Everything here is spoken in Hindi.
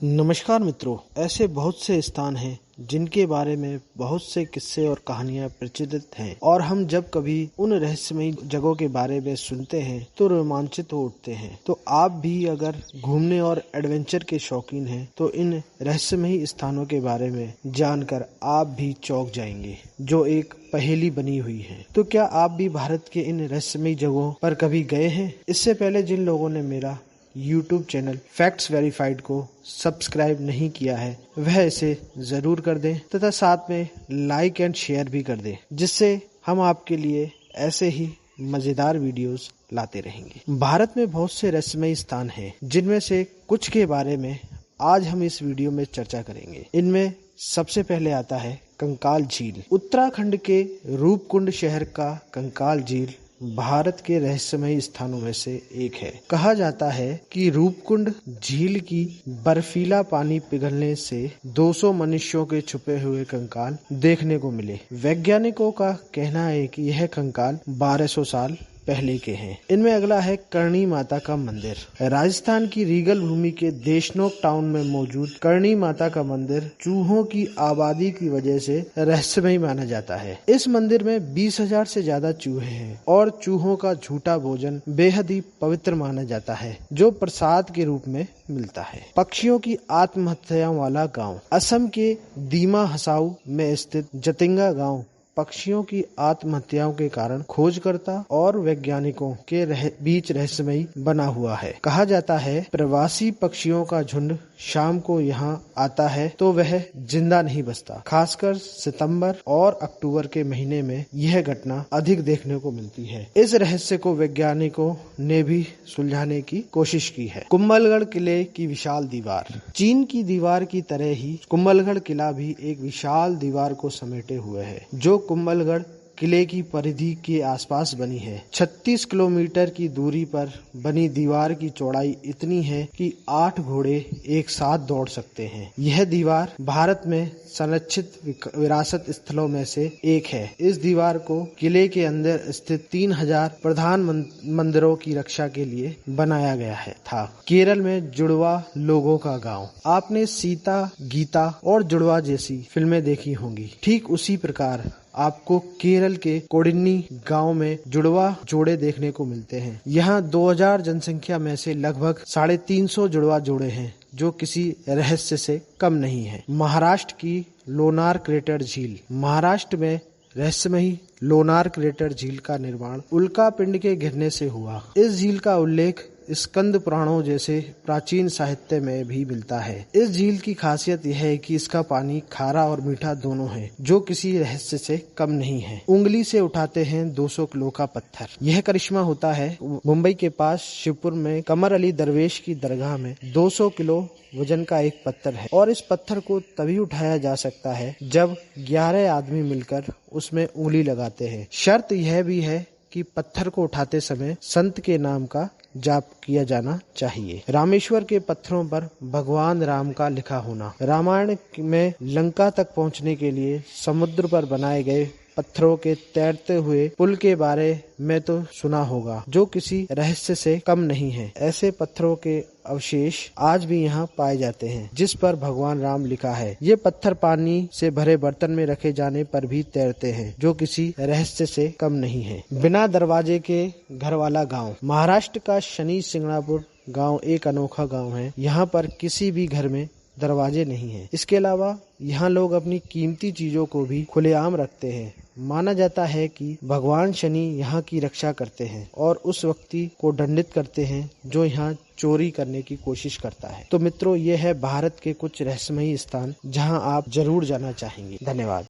नमस्कार मित्रों, ऐसे बहुत से स्थान हैं जिनके बारे में बहुत से किस्से और कहानियां प्रचलित हैं और हम जब कभी उन रहस्यमयी जगहों के बारे में सुनते हैं तो रोमांचित हो उठते हैं। तो आप भी अगर घूमने और एडवेंचर के शौकीन हैं तो इन रहस्यमयी स्थानों के बारे में जानकर आप भी चौंक जाएंगे, जो एक पहेली बनी हुई है। तो क्या आप भी भारत के इन रहस्यमयी जगहों पर कभी गए हैं? इससे पहले जिन लोगों ने मेरा YouTube चैनल फैक्ट्स वेरीफाइड को सब्सक्राइब नहीं किया है वह इसे जरूर कर दें तथा साथ में लाइक एंड शेयर भी कर दें, जिससे हम आपके लिए ऐसे ही मजेदार वीडियोस लाते रहेंगे। भारत में बहुत से रहस्यमयी स्थान हैं, जिनमें से कुछ के बारे में आज हम इस वीडियो में चर्चा करेंगे। इनमें सबसे पहले आता है कंकाल झील। उत्तराखंड के रूपकुंड शहर का कंकाल झील भारत के रहस्यमयी स्थानों में से एक है। कहा जाता है कि रूपकुंड झील की बर्फीला पानी पिघलने से 200 मनुष्यों के छुपे हुए कंकाल देखने को मिले। वैज्ञानिकों का कहना है कि यह कंकाल 1200 साल पहले के हैं। इनमें अगला है करणी माता का मंदिर। राजस्थान की रीगल भूमि के देशनोक टाउन में मौजूद करणी माता का मंदिर चूहों की आबादी की वजह से रहस्यमयी माना जाता है। इस मंदिर में 20,000 से ज्यादा चूहे हैं और चूहों का झूठा भोजन बेहद ही पवित्र माना जाता है, जो प्रसाद के रूप में मिलता है। पक्षियों की आत्महत्याओं वाला गाँव। असम के दीमा हसाऊ में स्थित जतिंगा गाँव पक्षियों की आत्महत्याओं के कारण खोजकर्ता और वैज्ञानिकों के बीच रहस्यमयी बना हुआ है। कहा जाता है प्रवासी पक्षियों का झुंड शाम को यहाँ आता है तो वह जिंदा नहीं बचता। खासकर सितंबर और अक्टूबर के महीने में यह घटना अधिक देखने को मिलती है। इस रहस्य को वैज्ञानिकों ने भी सुलझाने की कोशिश की है। कुंभलगढ़ किले की विशाल दीवार। चीन की दीवार की तरह ही कुंभलगढ़ किला भी एक विशाल दीवार को समेटे हुए है, जो कुंभलगढ़ किले की परिधि के आसपास बनी है। 36 किलोमीटर की दूरी पर बनी दीवार की चौड़ाई इतनी है कि 8 घोड़े एक साथ दौड़ सकते हैं। यह दीवार भारत में संरक्षित विरासत स्थलों में से एक है। इस दीवार को किले के अंदर स्थित 3000 प्रधान मंदिरों की रक्षा के लिए बनाया गया था। केरल में जुड़वा लोगों का गांव। आपने सीता, गीता और जुड़वा जैसी फिल्में देखी होंगी। ठीक उसी प्रकार आपको केरल के कोडिन्नी गांव में जुड़वा जोड़े देखने को मिलते हैं। यहाँ 2000 जनसंख्या में से लगभग 350 जुड़वा जोड़े हैं, जो किसी रहस्य से कम नहीं है। महाराष्ट्र की लोनार क्रेटर झील। महाराष्ट्र में रहस्यमयी लोनार क्रेटर झील का निर्माण उल्का पिंड के गिरने से हुआ। इस झील का उल्लेख स्कंद पुराणों जैसे प्राचीन साहित्य में भी मिलता है। इस झील की खासियत यह है कि इसका पानी खारा और मीठा दोनों है, जो किसी रहस्य से कम नहीं है। उंगली से उठाते हैं 200 किलो का पत्थर। यह करिश्मा होता है मुंबई के पास शिवपुर में कमर अली दरवेश की दरगाह में 200 किलो वजन का एक पत्थर है और इस पत्थर को तभी उठाया जा सकता है जब 11 आदमी मिलकर उसमें उंगली लगाते हैं। शर्त यह भी है कि पत्थर को उठाते समय संत के नाम का जाप किया जाना चाहिए। रामेश्वर के पत्थरों पर भगवान राम का लिखा होना। रामायण में लंका तक पहुंचने के लिए समुद्र पर बनाए गए पत्थरों के तैरते हुए पुल के बारे में तो सुना होगा, जो किसी रहस्य से कम नहीं है। ऐसे पत्थरों के अवशेष आज भी यहाँ पाए जाते हैं, जिस पर भगवान राम लिखा है। ये पत्थर पानी से भरे बर्तन में रखे जाने पर भी तैरते हैं, जो किसी रहस्य से कम नहीं है। बिना दरवाजे के घर वाला गाँव। महाराष्ट्र का शनि सिंगणापुर गाँव एक अनोखा गाँव है। यहाँ पर किसी भी घर में दरवाजे नहीं हैं। इसके अलावा यहाँ लोग अपनी कीमती चीजों को भी खुलेआम रखते हैं। माना जाता है कि भगवान शनि यहाँ की रक्षा करते हैं और उस व्यक्ति को दंडित करते हैं जो यहाँ चोरी करने की कोशिश करता है। तो मित्रों, ये है भारत के कुछ रहस्यमयी स्थान जहाँ आप जरूर जाना चाहेंगे। धन्यवाद।